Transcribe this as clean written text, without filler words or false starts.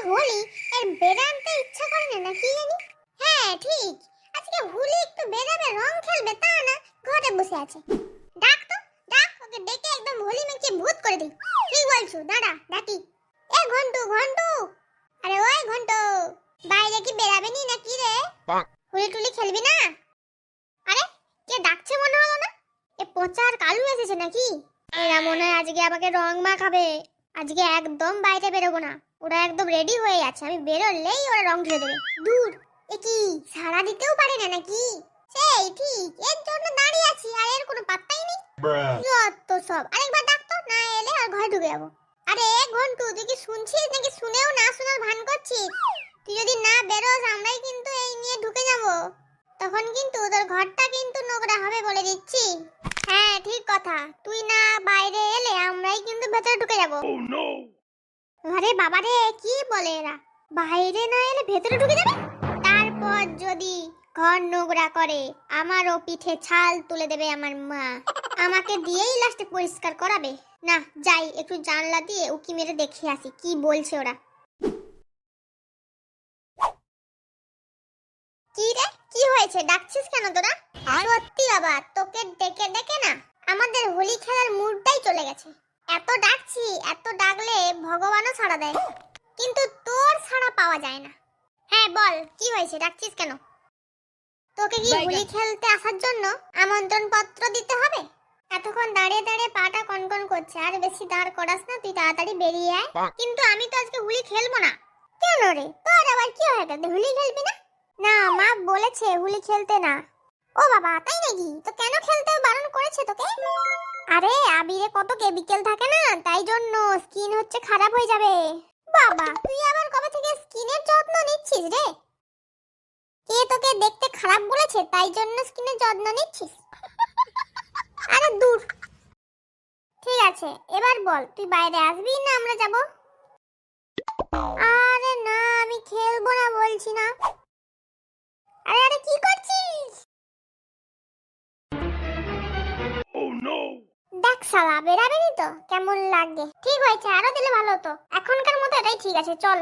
হোলি এর বেরাতে ইচ্ছা করে না কি জানি। হ্যাঁ ঠিক, আজকে হোলি একটু বেরাবে রং খেলবে তা না ঘরে বসে আছে। ডাক তো ডাক, ওকে ডেকে একদম হোলি মেখে ভূত করে দিই। কি বলছো দাঁড়া ডাকি। এ ঘন্টু ঘন্টু, আরে ওই ঘন্টু, বাইরে কি বেরাবে নি নাকি রে? হোলি টুলি খেলবি না? আরে কে ডাকছে মনে হলো না? এ পচার কালু এসেছে নাকি? এরা মনে হয় আজকে আমাকে রং মাখাবে। আজকে একদম বাইরে বেরোবো না, ওরা একদম রেডি হয়ে আছে, আমি বেরোলেই ওরা রং ঢেলে দেবে। দূর, এ কি সাড়া দিতেও পারে না নাকি? সেই ঠিক, এর জন্য দাঁড়িয়ে আছি আর এর কোনো পাত্তাই নেই। যত সব, আরেকবার ডাক তো, না এলে আর ঘরে ঢুকে যাবো। আরে ঘন্টু, তুই কি শুনছিস নাকি শুনেও না শোনার ভান করছিস? তুই যদি না বেরোস আমরাই কিন্তু এই নিয়ে ঢুকে যাব, তখন কিন্তু তোর ঘরটা কিন্তু নোংরা হবে বলে দিচ্ছি। হ্যাঁ ঠিক কথা, তুই না বাইরে এলে আমরাই কিন্তু ভেতরে ঢুকে যাব। আরে বাবা রে, কি বলে এরা, বাইরে না এলে ভেতরে ঢুকে যাবে? তারপর যদি ঘর নোংরা করে আমারও পিঠে ছাল তুলে দেবে আমার মা, আমাকে দিয়েই লাস্টে পরিষ্কার করাবে। না যাই, একটু জানলা দিয়ে উকি মেরে দেখে আসি কি বলছে ওরা। কি রে, কি হয়েছে, ডাকছিস কেন তোরা? সত্যি বাবা, তোকে ডেকে ডেকে না আমাদের হোলি খেলার মুডটাই চলে গেছে। এত ডাকছি, এত ডাকলে ভগবানও সাড়া দেয়, কিন্তু তোর সাড়া পাওয়া যায় না। হ্যাঁ বল, কি হয়েছে, ডাকছিস কেন? তোকে কি হোলি খেলতে আসার জন্য আমন্ত্রণ পত্র দিতে হবে? এতক্ষণ দাঁড়িয়ে দাঁড়িয়ে পাটা কনকন করছে, আর বেশি দাঁড় করাস না, তুই তাড়াতাড়ি বেরিয়ে আয়। কিন্তু আমি তো আজকে হোলি খেলবো না। কেন রে, তোর আবার কি হয়ে গেল, হোলি খেলবি না? না মা বলেছে হোলি খেলতে না। ও বাবা, তাই নাকি? তো কেন খেলতে বারণ করেছে তোকে? আরে আবিরে কত কেমিক্যাল থাকে না, তাই জন্য স্কিন হচ্ছে খারাপ হয়ে যাবে। বাবা, তুই আবার কবে থেকে স্কিনের যত্ন নিচ্ছিস রে? কে তোকে দেখতে খারাপ বলেছে তাই জন্য স্কিনের যত্ন নিচ্ছিস? আরে দূর। ঠিক আছে, এবার বল তুই বাইরে আসবি না আমরা যাব? আরে না, আমি খেলবো না বলছি না। আরে আরে কি করছিস? দেখ শালা, বেরাবেনি তো কেমন লাগে? ঠিক হয়েছে, আরো দিলে ভালো হতো। এখনকার মতো এটাই ঠিক আছে, চল।